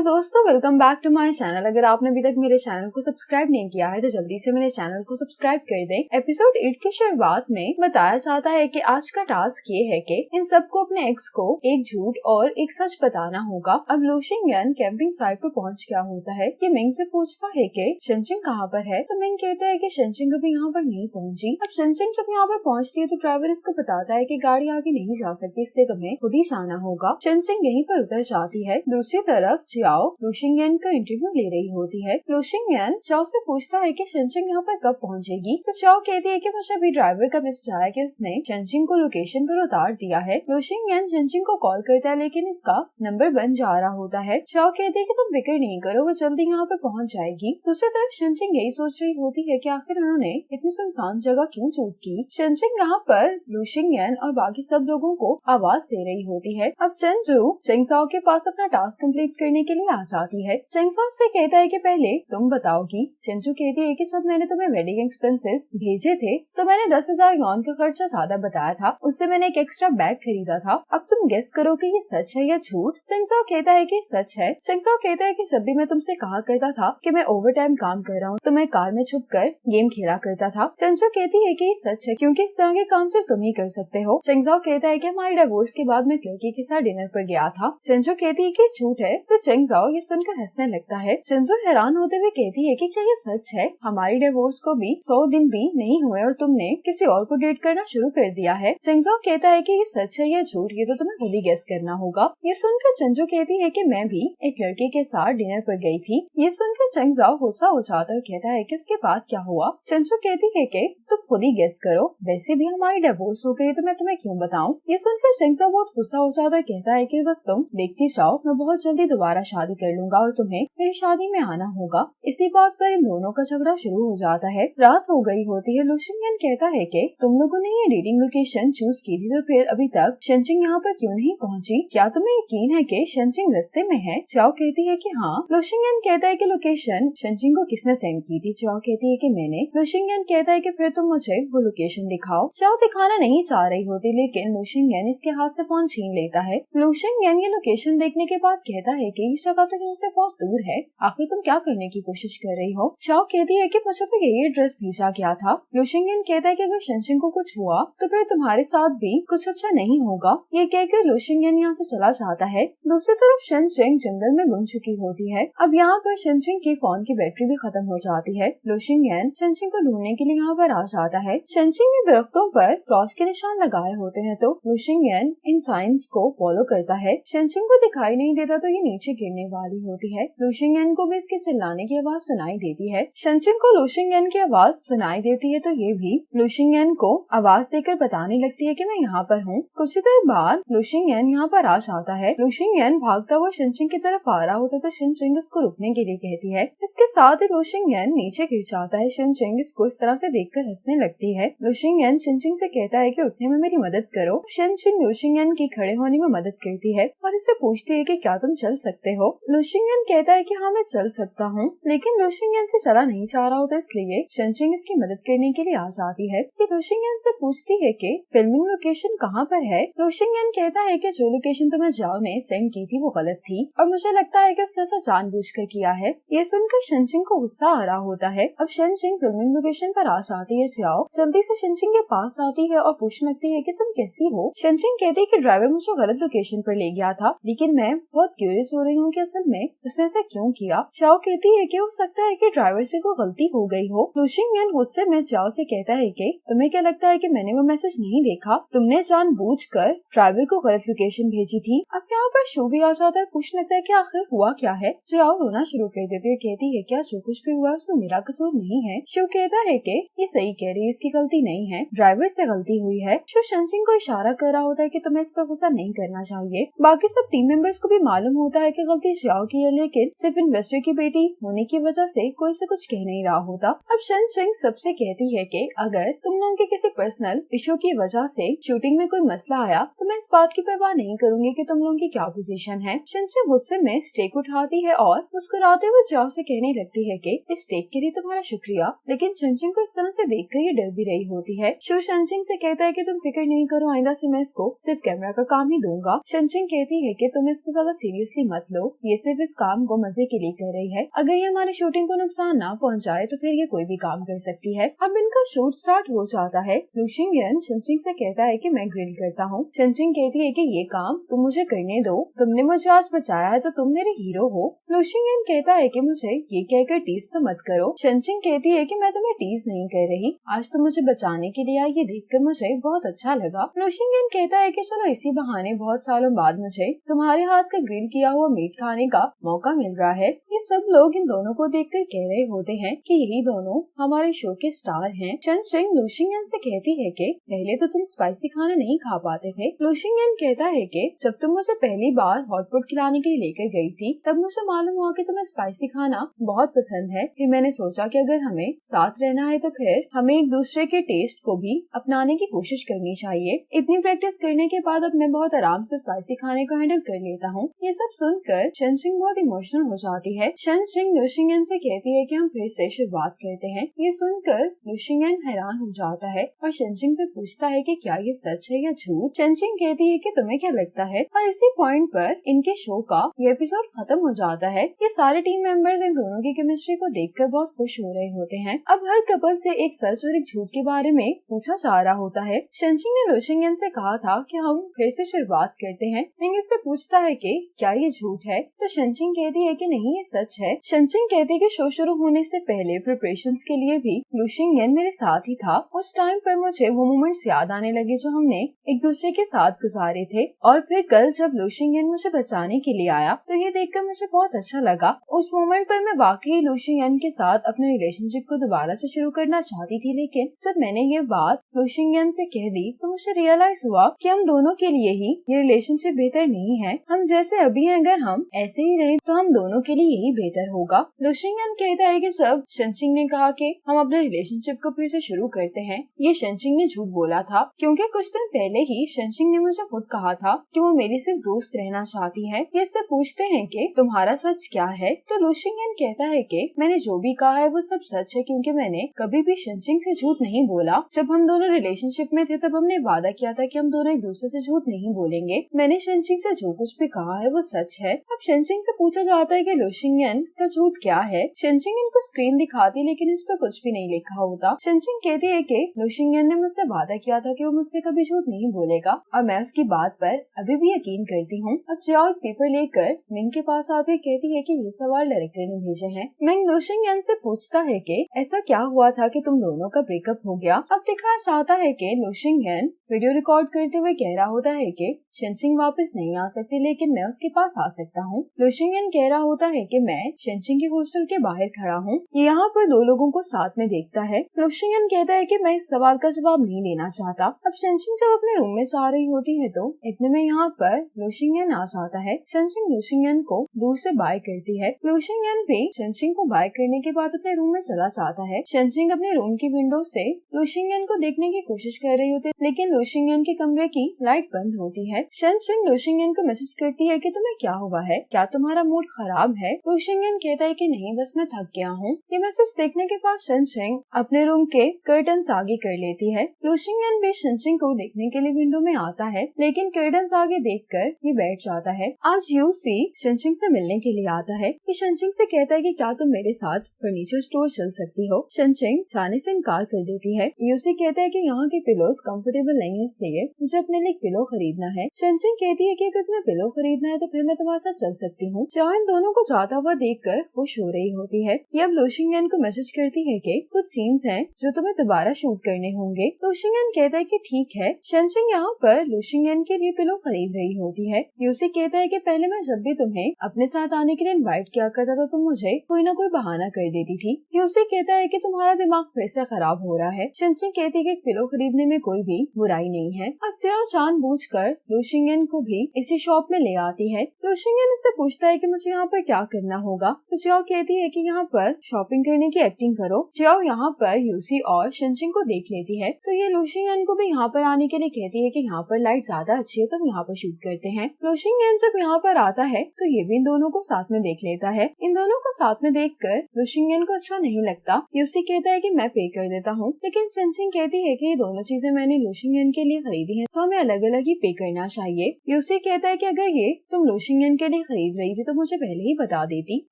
Hello दोस्तों, welcome back to my channel. अगर आपने अभी तक मेरे चैनल को सब्सक्राइब नहीं किया है तो जल्दी से मेरे चैनल को सब्सक्राइब कर दें। एपिसोड 8 की शुरुआत में बताया जाता है कि आज का टास्क ये है कि इन सबको अपने एक्स को एक झूठ और एक सच बताना होगा। अब लू शिंगयन कैंपिंग साइट पर पहुंच गया होता है कि मिंग से पूछता है कि शेनचिंग कहाँ पर है, तो मिंग कहता है कि शेनचिंग अभी यहाँ पर नहीं पहुंची। अब शेनचिंग जब यहाँ पर पहुंचती है तो ड्राइवर इसको बताता है कि गाड़ी आगे नहीं जा सकती, इसलिए तुम्हें खुद ही जाना होगा। शेनचिंग यहीं पर उतर जाती है। दूसरी तरफ चियाओ लू शिंगयन का इंटरव्यू ले रही होती है। लू शिंगयन चियाओ से पूछता है कि शेनचिंग यहाँ पर कब पहुँचेगी, तो चियाओ कहती है कि मुझे अभी ड्राइवर का मैसेज आया कि उसने शेनचिंग को लोकेशन पर उतार दिया है। लू शिंगयन शेनचिंग को कॉल करता है लेकिन इसका नंबर बंद जा रहा होता है। चियाओ कहती है कि तुम फिक्र नहीं करो, वो जल्दी यहाँ पर पहुँच जाएगी। दूसरी तरफ शेनचिंग यही सोच रही होती है कि आखिर उन्होंने इतनी सुनसान जगह क्यों चूज की। शेनचिंग यहाँ पर लू शिंगयन और बाकी सब लोगों को आवाज दे रही होती है। अब चेंजू चेंगसाओ के पास अपना टास्क कंप्लीट करने के लिए आ जाती है। चेंगसाओ से कहता है कि पहले तुम बताओगी। चेंजू कहती है कि सब मैंने तुम्हें वेडिंग एक्सपेंसेस भेजे थे तो मैंने 10,000 यॉन का खर्चा ज्यादा बताया था, उससे मैंने एक एक्स्ट्रा बैग खरीदा था। अब तुम गेस करो कि ये सच है या झूठ। चेंगसाओ कहता है कि सच है। चेंगसाओ कहता है कि जब भी मैं तुमसे कहा करता था कि मैं ओवर टाइम काम कर रहा हूँ तो मैं कार में छुप कर गेम खेला करता था। चेंजू कहती है कि ये सच है क्योंकि इस तरह के काम सिर्फ तुम ही कर सकते हो। चेंगसाओ कहता है कि हमारे डिवोर्स के बाद मैं एक लड़की के साथ डिनर पर गया था। चेंजू कहती है कि झूठ है, तो चेंगसाओ ये सुनकर हंसने लगता है। चेंजू हैरान होते हुए कहती है कि क्या ये सच है, हमारी डिवोर्स को भी 100 दिन भी नहीं हुए और तुमने किसी और को डेट करना शुरू कर दिया है। चेंगसाओ कहता है कि ये सच है या झूठ, ये तो तुम्हें खुद ही गेस करना होगा। ये सुनकर चेंजू कहती है कि मैं भी एक लड़के के साथ डिनर पर गई थी। ये सुनकर चेंगसाओ गुस्सा हो जाता है, कहता है कि इसके बाद क्या हुआ। चेंजू कहती है कि तुम खुद ही गेस करो, वैसे भी हमारी डिवोर्स हो गई तो मैं तुम्हें क्यों बताऊं। ये सुनकर चेंगसाओ बहुत गुस्सा हो जाता है, कहता है कि बस तुम देखती जाओ, मैं बहुत जल्दी दोबारा शादी कर लूंगा और तुम्हें मेरी शादी में आना होगा। इसी बात पर इन दोनों का झगड़ा शुरू हो जाता है। रात हो गई होती है। लू शिंगयन कहता है कि तुम लोगों ने ये डेटिंग लोकेशन चूज की थी तो फिर अभी तक शेनचिंग यहाँ पर क्यों नहीं पहुँची, क्या तुम्हें यकीन है कि शेनचिंग रास्ते में है। चियाओ कहती है कि हाँ। लू शिंगयन कहता है कि लोकेशन शेनचिंग को किसने सेंड की थी। चियाओ कहती है कि मैंने। लू शिंगयन कहता है कि फिर तुम मुझे वो लोकेशन दिखाओ। चियाओ दिखाना नहीं चाह रही होती लेकिन लू शिंगयन इसके हाथ से फोन छीन लेता है। लू शिंगयन ये लोकेशन देखने के बाद कहता है कि इस जगह तो यहाँ से बहुत दूर है, आखिर तुम क्या करने की कोशिश कर रही हो। चियाओ कहती है कि मुझे तो यही एड्रेस भेजा गया था। लू शिंगयन कहता है कि अगर शेनचिंग को कुछ हुआ तो फिर तुम्हारे साथ भी कुछ अच्छा नहीं होगा। ये कहकर लू शिंगयन यहाँ से चला जाता है। दूसरी तरफ शेनचिंग जंगल में गुम चुकी होती है। अब यहाँ पर शेनचिंग की फोन की बैटरी भी खत्म हो जाती है। लू शिंगयन शेनचिंग को ढूंढने के लिए यहाँ पर आ जाता है। शेनचिंग ने दरख्तों पर क्रॉस के निशान लगाए होते हैं तो लू शिंगयन इन साइंस को फॉलो करता है। शेनचिंग को दिखाई नहीं देता तो ये नीचे गिरने वाली होती है। लू शिंगयन को भी इसके चिल्लाने की आवाज सुनाई देती है। शेनचिंग को लू शिंगयन की आवाज सुनाई देती है तो ये भी लू शिंगयन को आवाज देकर बताने लगती है कि मैं यहाँ पर हूँ। कुछ देर बाद लू शिंगयन यहाँ पर आ जाता है। लू शिंगयन भागता हुआ शेनचिंग की तरफ आ रहा होता तो शेनचिंग उसको रुकने के लिए कहती है। इसके साथ ही लू शिंगयन नीचे गिर जाता है। शेनचिंग इसको इस तरह से देखकर हंसने लगती है। लू शिंगयन शेनचिंग से कहता है कि उठने में मेरी मदद करो। शेनचिंग लू शिंगयन की खड़े होने में मदद करती है और इसे पूछती है कि क्या तुम चल सकते हो। लू शिंगयन कहता है कि हाँ मैं चल सकता हूँ, लेकिन लू शिंगयन से चला नहीं जा रहा होता, इसलिए शेनचिंग इसकी मदद करने के लिए आ जाती है। ये लू शिंगयन से पूछती है कि फिल्मिंग लोकेशन कहाँ पर है। लू शिंगयन कहता है कि जो लोकेशन तुम्हें जाओ ने सेंड की थी वो गलत थी और मुझे लगता है कि उसने ऐसा जानबूझकर किया है। ये सुनकर शेनचिंग को गुस्सा आ रहा होता है। अब शेनचिंग फिल्मिंग लोकेशन पर आ जाती है। जाओ जल्दी से शेनचिंग के पास आती है और पूछने लगती है कि तुम कैसी हो। शेनचिंग कहती है कि ड्राइवर मुझे गलत लोकेशन पर ले गया था, लेकिन मैं बहुत क्यूरियस हो रही हूँ कि असल में उसने ऐसा क्यों किया। चियाओ कहती है कि हो सकता है कि ड्राइवर से कोई गलती हो गई हो। लू शिंगयन गुस्से में चियाओ से कहता है कि तुम्हें क्या लगता है कि मैंने वो मैसेज नहीं देखा, तुमने जानबूझकर ड्राइवर को गलत लोकेशन भेजी थी। अब यहाँ पर शो भी आ जाता है। पूछने लगता है कि आखिर हुआ क्या है। चियाओ रोना शुरू कर देती है, कहती है क्या जो कुछ भी हुआ उसमें मेरा कसूर नहीं है। शो कहता है कि ये सही कह रही है, इसकी गलती नहीं है, ड्राइवर से गलती हुई है। शो शेनचिंग को इशारा कर रहा होता है कि तुम्हें इस पर गुस्सा नहीं करना चाहिए। बाकी सब टीम मेंबर्स को भी मालूम होता है कि गलती चियाओ की है, लेकिन सिर्फ इन्वेस्टर की बेटी होने की वजह से कोई से कुछ कह नहीं रहा होता। अब शेनचिंग सबसे कहती है कि अगर तुम लोगों के किसी पर्सनल इशू की वजह से शूटिंग में कोई मसला आया तो मैं इस बात की परवाह नहीं करूंगी कि तुम लोगों की क्या पोजीशन है। शेनचिंग गुस्से में स्टेक उठाती है और मुस्कुराते हुए चियाओ से कहने लगती है कि इस स्टेक के लिए तुम्हारा शुक्रिया, लेकिन शेनचिंग को इस तरह से देखकर ये डर भी रही होती है। शो शेनचिंग से कहता है कि तुम फिक्र नहीं करो, आइंदा से मैं इसको सिर्फ कैमरा का काम ही दूंगा। शेनचिंग कहती है कि तुम इसको ज्यादा सीरियसली मत लो, ये सिर्फ इस काम को मजे के लिए कर रही है। अगर ये हमारी शूटिंग को नुकसान ना पहुंचाए तो फिर ये कोई भी काम कर सकती है। अब इनका शूट स्टार्ट हो जाता है। लू शिंगयन शनचिंग से कहता है कि मैं ग्रिल करता हूँ। शनचिंग कहती है कि ये काम तुम मुझे करने दो, तुमने मुझे आज बचाया है तो तुम मेरे हीरो हो। लू शिंगयन कहता है कि मुझे ये कहकर टीज तो मत करो। शनचिंग कहती है कि मैं तुम्हें टीज नहीं कर रही, आज तुम मुझे बचाने के लिए आई, ये देखकर मुझे बहुत अच्छा लगा। लू शिंगयन कहता है कि चलो इसी बहाने बहुत सालों बाद मुझे तुम्हारे हाथ का ग्रिल किया हुआ मीट खाने का मौका मिल रहा है। ये सब लोग इन दोनों को देखकर कह रहे होते हैं कि यही दोनों हमारे शो के स्टार हैं। शनचिंग लू शिंगयन से कहती है कि पहले तो तुम स्पाइसी खाना नहीं खा पाते थे। लू शिंगयन कहता है कि जब तुम मुझे पहली बार हॉटपॉट खिलाने के लिए लेकर गई थी तब मुझे मालूम हुआ कि तुम्हें स्पाइसी खाना बहुत पसंद है। फिर मैंने सोचा कि अगर हमें साथ रहना है तो फिर हमें एक दूसरे के टेस्ट को भी अपनाने की कोशिश करनी चाहिए। इतनी प्रैक्टिस करने के बाद अब मैं बहुत आराम से स्पाइसी खाने को हैंडल कर लेता हूँ। ये सब सुनकर शनचिंग बहुत इमोशनल हो जाती है। शनचिंग लू शिंगयन से कहती है कि हम फिर से शुरुआत करते हैं। ये सुनकर लू शिंगयन हैरान हो जाता है और शनचिंग से पूछता है कि क्या ये सच है या झूठ। शनचिंग कहती है कि तुम्हें क्या लगता है। और इसी पॉइंट पर इनके शो का ये एपिसोड खत्म हो जाता है। ये सारे टीम मेंबर्स इन दोनों की केमिस्ट्री को देखकर बहुत खुश हो रहे होते हैं। अब हर कपल से एक सच और एक झूठ के बारे में पूछा जा रहा होता है। शनचिंग ने लू शिंगयन से कहा था कि हम फिर से शुरुआत करते हैं। मिंग इससे पूछता है कि क्या ये झूठ है, तो शनचिंग कहती है कि नहीं ये सच है। शनचिंग कहती है कि शो शुरू होने से पहले प्रिपरेशंस के लिए भी लू शिंगयन मेरे साथ ही था। उस टाइम पर मुझे वो मोमेंट्स याद आने लगे जो हमने एक दूसरे के साथ गुजारे थे। और फिर कल जब लू शिंगयन मुझे बचाने के लिए आया तो ये देखकर मुझे बहुत अच्छा लगा। उस मोमेंट पर मैं वाकई लू शिंगयन के साथ अपने रिलेशनशिप को दोबारा से शुरू करना चाहती थी, लेकिन जब मैंने ये बात लू शिंगयन से कह दी तो मुझे रियलाइज हुआ कि हम दोनों के लिए ही ये रिलेशनशिप बेहतर नहीं है। हम जैसे अभी हैं, अगर हम ऐसे ही रहे तो हम दोनों के लिए यही बेहतर होगा। लू शिंगयन कहता है कि जब शनचिंग ने कहा कि हम अपने रिलेशनशिप को फिर से शुरू करते हैं, ये शनचिंग ने झूठ बोला था, क्योंकि कुछ दिन पहले ही शनचिंग ने मुझे खुद कहा था कि वो मेरी सिर्फ दोस्त रहना चाहती है। ये इससे पूछते हैं कि तुम्हारा सच क्या है, तो लू शिंगयन कहता है कि मैंने जो भी कहा है वो सब सच है, क्योंकि मैंने कभी भी शनचिंग से झूठ नहीं बोला। जब हम दोनों रिलेशनशिप में थे तब हमने वादा किया था कि हम दोनों एक दूसरे से झूठ नहीं बोलेंगे। मैंने शनचिंग से जो कुछ भी कहा है वो सच है। अब शनचिंग से पूछा जाता है कि लू शिंगयन का झूठ क्या है। शनचिंग इनको स्क्रीन दिखाती लेकिन इस पर कुछ भी नहीं लिखा होता। शनचिंग कहती है कि लू शिंगयन ने मुझसे वादा किया था कि वो मुझसे कभी झूठ नहीं बोलेगा और मैं उसकी बात पर अभी भी यकीन करती हूँ। अब जियाओ एक पेपर लेकर मिंग के पास आती कहती है कि ये सवाल डायरेक्टर ने भेजे हैं। मिंग लू शिंगयन से पूछता है कि ऐसा क्या हुआ था कि तुम दोनों का ब्रेकअप हो गया। अब दिखाया चाहता है कि लू शिंगयन वीडियो रिकॉर्ड करते हुए कह रहा होता है कि शनचिंग वापस नहीं आ सकती लेकिन मैं उसके पास आ सकता हूँ। लू शिंगयन कह रहा होता है कि मैं शनचिंग के हॉस्टल के बाहर खड़ा हूँ। यहाँ पर दो लोगों को साथ में देखता है। लू शिंगयन कहता है कि मैं इस सवाल का जवाब नहीं देना चाहता। अब शनचिंग जब अपने रूम में जा रही होती है तो इतने में यहाँ पर लू शिंगयन आ जाता है। शनचिंग लू शिंगयन को दूर से बाय करती है। लू शिंगयन भी शनचिंग को बाय करने के बाद अपने रूम में चला जाता है। शनचिंग अपने रूम की विंडो से लू शिंगयन को देखने की कोशिश कर रही होती है, लेकिन लू शिंगयन के कमरे की लाइट बंद होती है। शनचिंग लू शिंगयन को मैसेज करती है कि तुम्हें क्या हुआ है, क्या तुम्हारा मूड खराब है। लू शिंगयन कहता है कि नहीं, बस मैं थक गया हूँ। ये मैसेज देखने के बाद शनचिंग अपने रूम के कर्टन्स आगे कर लेती है। लू शिंगयन भी शनचिंग को देखने के लिए विंडो में आता है, लेकिन कर्टन्स आगे देखकर ये बैठ जाता है। आज यूसी शनचिंग से मिलने के लिए आता है। ये शनचिंग से कहता है कि क्या तुम मेरे साथ फर्नीचर स्टोर चल सकती हो। शनचिंग जाने से इनकार कर देती है। यूसी कहता है कि यहाँ के पिलोस कंफर्टेबल नहीं है, इसलिए मुझे अपने लिए पिलो खरीदना है। शनचिंग कहती है कि अगर तुम्हें पिलो खरीदना है तो फिर मैं तुम्हारे साथ चल सकती हूँ। चाह इन दोनों को जाता हुआ देखकर खुश हो रही होती है। ये अब लू शिंगयन को मैसेज करती है कि कुछ सीन्स हैं जो तुम्हें दोबारा शूट करने होंगे। लू शिंगयन कहता है कि ठीक है। शनचिंग यहाँ पर लू शिंगयन के लिए पिलो खरीद रही होती है। यूसी कहता है कि पहले मैं जब भी तुम्हें अपने साथ आने के लिए इनवाइट किया करता था तुम मुझे कोई ना कोई बहाना कर देती थी। यूसी कहता है कि तुम्हारा दिमाग फिर से खराब हो रहा है। शनचिंग कहती है कि पिलो खरीदने में कोई भी बुराई नहीं है। अब जियाओ जानबूझकर लू शिंगयन को भी इसी शॉप में ले आती है। लू शिंगयन इससे पूछता है कि मुझे यहाँ पर क्या करना होगा, तो जियाओ कहती है कि यहाँ पर शॉपिंग करने की एक्टिंग करो। जियाओ यहाँ पर यूसी और शनचिंग को देख लेती है, तो ये लू शिंगयन को भी यहाँ पर आने के लिए कहती है कि यहाँ पर लाइट ज्यादा अच्छी है तो हम यहाँ पर शूट करते हैं। लू शिंगयन जब यहाँ पर आता है तो ये भी इन दोनों को साथ में देख लेता है। इन दोनों को साथ में देखकर लू शिंगयन को अच्छा नहीं लगता। यूसी कहता है कि मैं पे कर देता हूँ, लेकिन शनचिंग कहती है कि ये दोनों चीजें मैंने लू शिंगयन के लिए खरीदी हैं, तो हमें अलग अलग ही पे करना चाहिए। यूसी कहता है कि अगर ये तुम लू शिंगयन के नहीं खरीद रही थी तो मुझे पहले ही बता देती।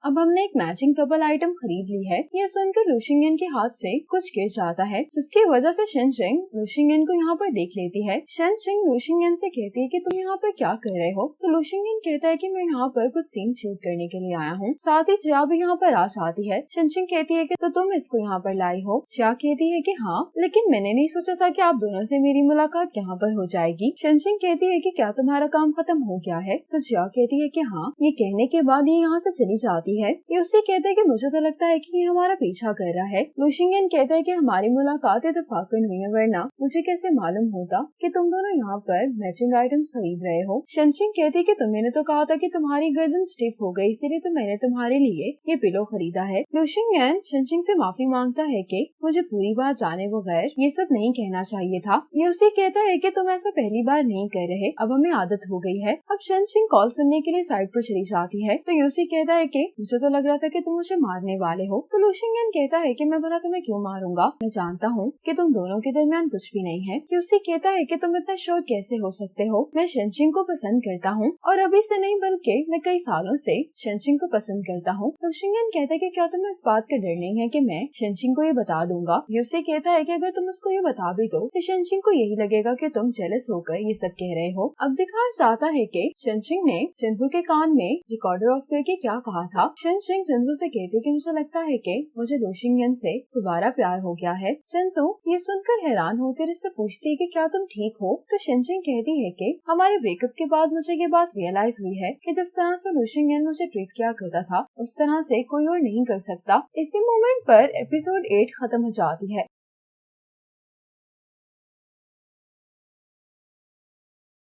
अब हमने एक मैचिंग कपल आइटम खरीद ली है। यह सुनकर लुशिंगन के हाथ से कुछ गिर जाता है, जिसकी वजह से शेनशिंग लुशिंगन को यहाँ पर देख लेती है। शेनशिंग लुशिंगन से कहती है कि तुम यहाँ पर क्या कर रहे हो? तो लुशिंगन कहता है कि मैं यहाँ पर कुछ सीन शूट करने के लिए आया हूँ। साथ ही जिया भी यहाँ पर आ जाती है। शेनशिंग कहती है कि तो तुम इसको यहाँ पर लाई हो? जिया कहती है कि हाँ, लेकिन मैंने नहीं सोचा था कि आप दोनों से मेरी मुलाकात यहाँ पर हो जाएगी। शेनशिंग कहती है कि क्या तुम्हारा काम खत्म हो गया है? तो जिया कहती है कि हाँ। ये कहने के बाद ये यहाँ से चली जाती है। ये उससे कहता है कि मुझे तो लगता है कि ये हमारा पीछा कर रहा है। लुशिंगन कहता है कि हमारी मुलाकात इत्तेफाकन हुई है, वरना मुझे कैसे मालूम होता कि तुम दोनों यहाँ पर मैचिंग आइटम्स खरीद रहे हो। शेनशिंग कहती है कि तुमने तो कहा था कि तुम्हारी गर्दन स्टिफ हो गई, इसीलिए तो मैंने तुम्हारे लिए ये पिलो खरीदा है। लुशिंगन शेनशिंग से माफी मांगता है कि मुझे पूरी बात जाने बगैर ये सब नहीं कहना चाहिए था। ये उसे कहता है कि तुम ऐसा पहली बार नहीं कर रहे, अब हमें आदत हो गई है। अब शेनशिंग कॉल सुनने के लिए साइड पर चली जाती है। तो यूसी कहता है कि मुझे तो लग रहा था कि तुम मुझे मारने वाले हो। तो लुशिंगन कहता है कि मैं भला तुम्हें क्यों मारूंगा, मैं जानता हूँ कि तुम दोनों के दरमियान कुछ भी नहीं है। यूसी कहता है कि तुम इतना श्योर कैसे हो सकते हो? मैं शेनशिंग को पसंद करता हूँ, और अभी से नहीं बल्कि मैं कई सालों से शेनशिंग को पसंद करता हूँ। लुशिंगन कहता है कि क्या तुम्हें इस बात का डर नहीं है कि मैं शेनशिंग को ये बता दूंगा? यूसी कहता है कि अगर तुम उसको ये बता भी दो तो शेनशिंग को यही लगेगा कि तुम जेलस होकर ये सब कह रहे हो। अब दिखाया जाता है कि शेनशिंग ने शिंजू के कान में रिकॉर्डर ऑफ करके क्या कहा था। शेनशिंग शिंजू से कहती है कि मुझे लगता है कि मुझे लुशिंगन से दोबारा प्यार हो गया है। शिंजू ये सुनकर हैरान होती है, इससे पूछती है कि क्या तुम ठीक हो? तो शेनशिंग कहती है कि हमारे ब्रेकअप के बाद मुझे ये बात रियलाइज हुई है कि जिस तरह से लुशिंगन मुझे ट्रीट किया करता था उस तरह से कोई और नहीं कर सकता। इसी मोमेंट पर एपिसोड 8 खत्म हो जाती है।